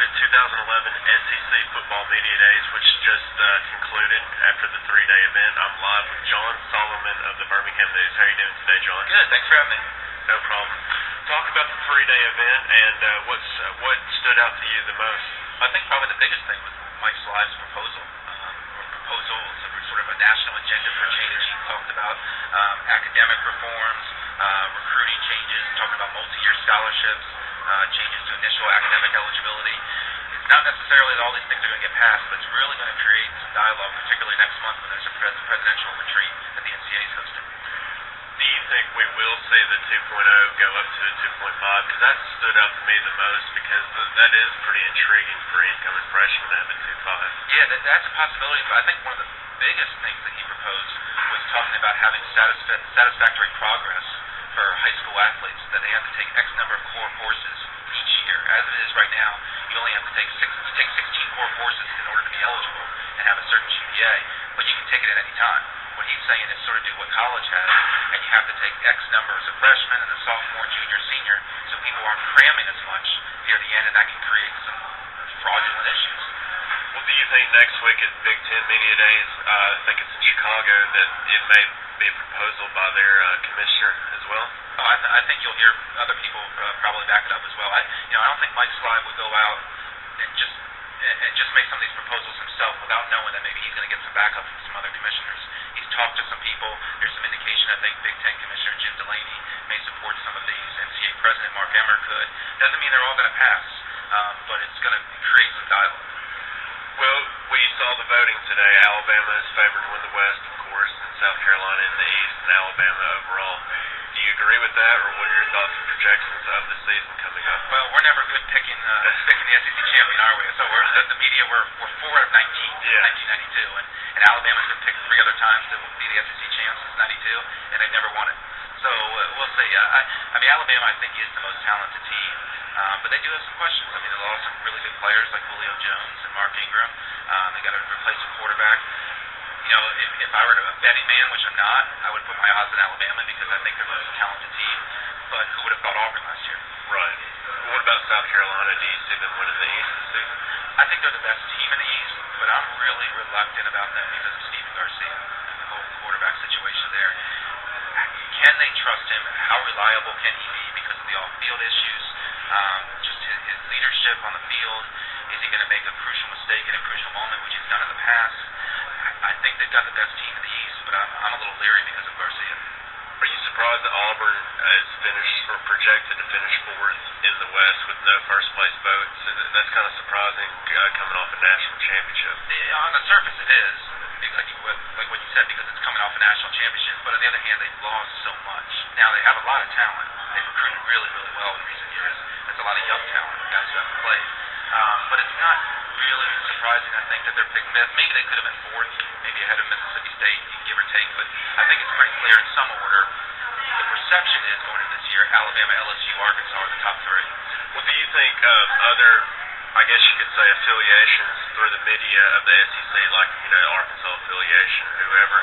the 2011 SEC Football Media Days, which just concluded after the three-day event. I'm live with John Solomon of the Birmingham News. How are you doing today, John? Good, thanks for having me. No problem. Talk about the three-day event and what stood out to you the most. I think probably the biggest thing was Mike Slive's proposals of sort of a national agenda for change. He talked about academic reforms, recruiting changes, talking about multi-year scholarships, changes to initial academic eligibility. It's not necessarily that all these things are going to get passed, but it's really going to create some dialogue, particularly next month when there's a presidential retreat that the NCAA is hosting. Do you think we will see the 2.0 go up to the 2.5? Because that stood out to me the most, because that is pretty intriguing for incoming freshmen to have a 2.5. Yeah, that's a possibility, but I think one of the biggest things that he proposed was talking about having satisfactory progress for high school athletes, that they have to take X number of core courses each year. As it is right now, you only have to take 16 core courses in order to be eligible and have a certain GPA, but you can take it at any time. What he's saying is sort of do what college has, and you have to take X numbers of freshmen and a sophomore, junior, senior, so people aren't cramming as much near the end, and that can create some fraudulent issues. Well, do you think next week at Big Ten Media Days, I think it's in Chicago, that it may be a proposal by their commissioner as well? Oh, I think you'll hear other people probably back it up as well. I don't think Mike Slive would go out and just make some of these proposals himself without knowing that maybe he's going to get some backup from some other commissioners. He's talked to some people. There's some indication I think Big Ten Commissioner Jim Delaney may support some of these. NCAA President Mark Emmert could. Doesn't mean they're all going to pass, but it's going to create some dialogue. Well, we saw the voting today. Alabama is favored to win the West, of course, and South Carolina in the East, and Alabama overall. Do you agree with that, or what are your thoughts and projections of the season coming up? Well, we're never good picking the SEC champion, are we? So the media, we're 4 out of 19, 1992, and Alabama's been picked 3 other times to be the SEC champs since 92, and they've never won it. So we'll see. I mean, Alabama, I think, is the most talented team, but they do have some questions. I mean, they lost some really good players like Julio Jones and Mark Ingram. They got to replace a quarterback. You know, if I were a betting man, which I'm not, I would put my odds on Alabama because I think they're the most talented team. But who would have thought Auburn last year? Right. What about South Carolina? Do you see them winning the East this season? I think they're the best team in the East, but I'm really reluctant about them because of Stephen Garcia and the whole quarterback situation there. Can they trust him? How reliable can he be because of the off-field issues? Just his leadership on the field. Is he going to make a crucial mistake in a crucial moment, which he's done in the past? I think they've got the best team in the East, but I'm a little leery because of Garcia. Are you surprised that Auburn is finished or projected to finish 4th in the West with no first-place votes? That's kind of surprising coming off a national championship. Yeah, on the surface it is, like what you said, because it's coming off a national championship. But on the other hand, they've lost so much. Now, they have a lot of talent. They've recruited really, really well in recent years. There's a lot of young talent, guys who haven't played. But it's not really surprising, I think, that they're picking fifth. Maybe they could have been 4th, maybe ahead of Mississippi State, give or take. But I think it's pretty clear in some order. The perception is going into this year, Alabama, LSU, Arkansas are the top 3. Well, do you think other, I guess you could say, affiliations through the media of the SEC, like, Arkansas affiliation, whoever,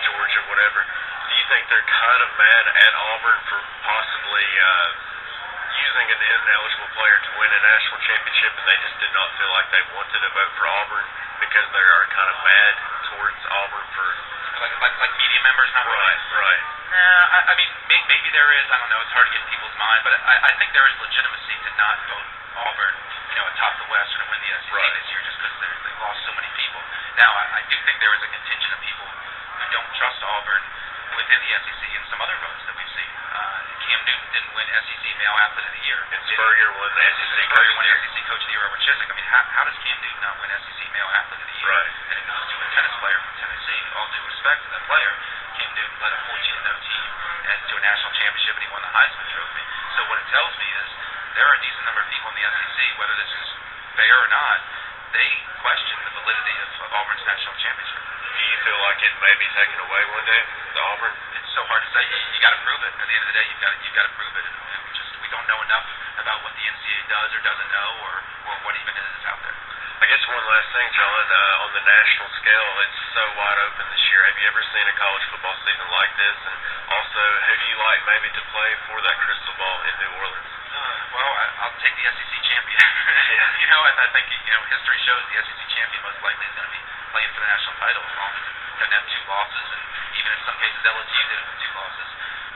Georgia, whatever, do you think they're kind of mad at Auburn for possibly using an ineligible player to win a national championship, and they just did not feel like they wanted to vote for Auburn because they are kind of mad towards Auburn for... Like media members not voting? Right. I mean, maybe there is. I don't know. It's hard to get in people's mind, but I think there is legitimacy to not vote Auburn, atop the West or to win the SEC this year just because they've lost so many people. Now, I do think there is a contingent of people who don't trust Auburn within the SEC and some other votes that we've seen. Cam Newton didn't win SEC Male Athlete of the Year. And Spurrier won the SEC Coach of the Year over Chisholm. I mean, how does Cam Newton not win SEC Male Athlete of the Year? Right. And it goes to a tennis player from Tennessee. All due respect to that player, Cam Newton led a 14-0 team and to a national championship, and he won the Heisman Trophy. So what it tells me is there are a decent number of people in the SEC, whether this is fair or not, they question the validity of Auburn's national championship. Do you feel like it may be taken away one day, the Auburn? It's so hard to say. You got to prove it. At the end of the day, you've got to prove it. And we don't know enough about what the NCAA does or doesn't know, or what even is out there. I guess one last thing, John, on the national scale, it's so wide open this year. Have you ever seen a college football season like this? And also, who do you like maybe to play for that crystal ball in New Orleans? Well, I'll take the SEC champion. I think history shows the SEC champion most likely is going to be playing for the national title as long as it doesn't have 2 losses, and even in some cases LSU did it with 2 losses.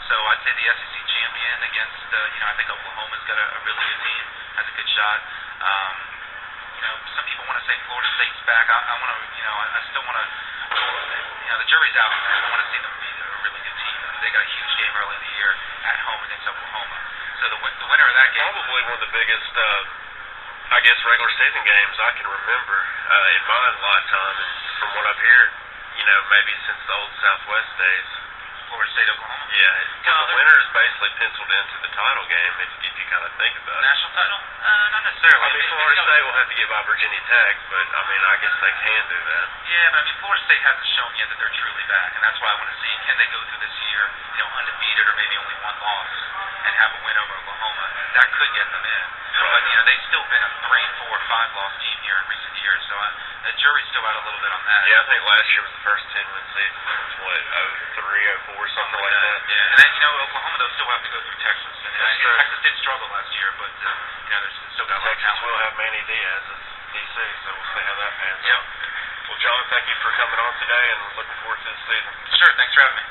So I'd say the SEC champion against I think Oklahoma's got a really good team, has a good shot. Some people want to say Florida State's back. I want to, I still want to. The jury's out. I want to see them be a really good team. They got a huge game early in the year at home against Oklahoma. So the winner of that game, probably one of the biggest, regular season games I can remember in my lifetime, and from what I've heard, maybe since the old Southwest days. Florida State, Oklahoma. Yeah, the winner is basically penciled into the title game if you kind of think about it. National title? Not necessarily. I mean, Florida State will have to get by Virginia Tech, but I guess they can do that. Yeah, but Florida State hasn't shown yet that they're truly back, and that's why I want to see, can they go through this year, undefeated or maybe only 1 loss and have a win over Oklahoma. That could get them in. But they've still been a 3, 4, 5 loss team here in recent years, so the jury's still out a little bit on that. Yeah, I think last year was the first 10-win season. It was 03, 04, something like that. Yeah, and then Oklahoma though still have to go through Texas, and Texas did struggle last year, but they're still got a lot of talent. Texas will have Manny Diaz as DC, so we'll see how that pans out. Well, John, thank you for coming on today, and looking forward to the season. Sure, thanks for having me.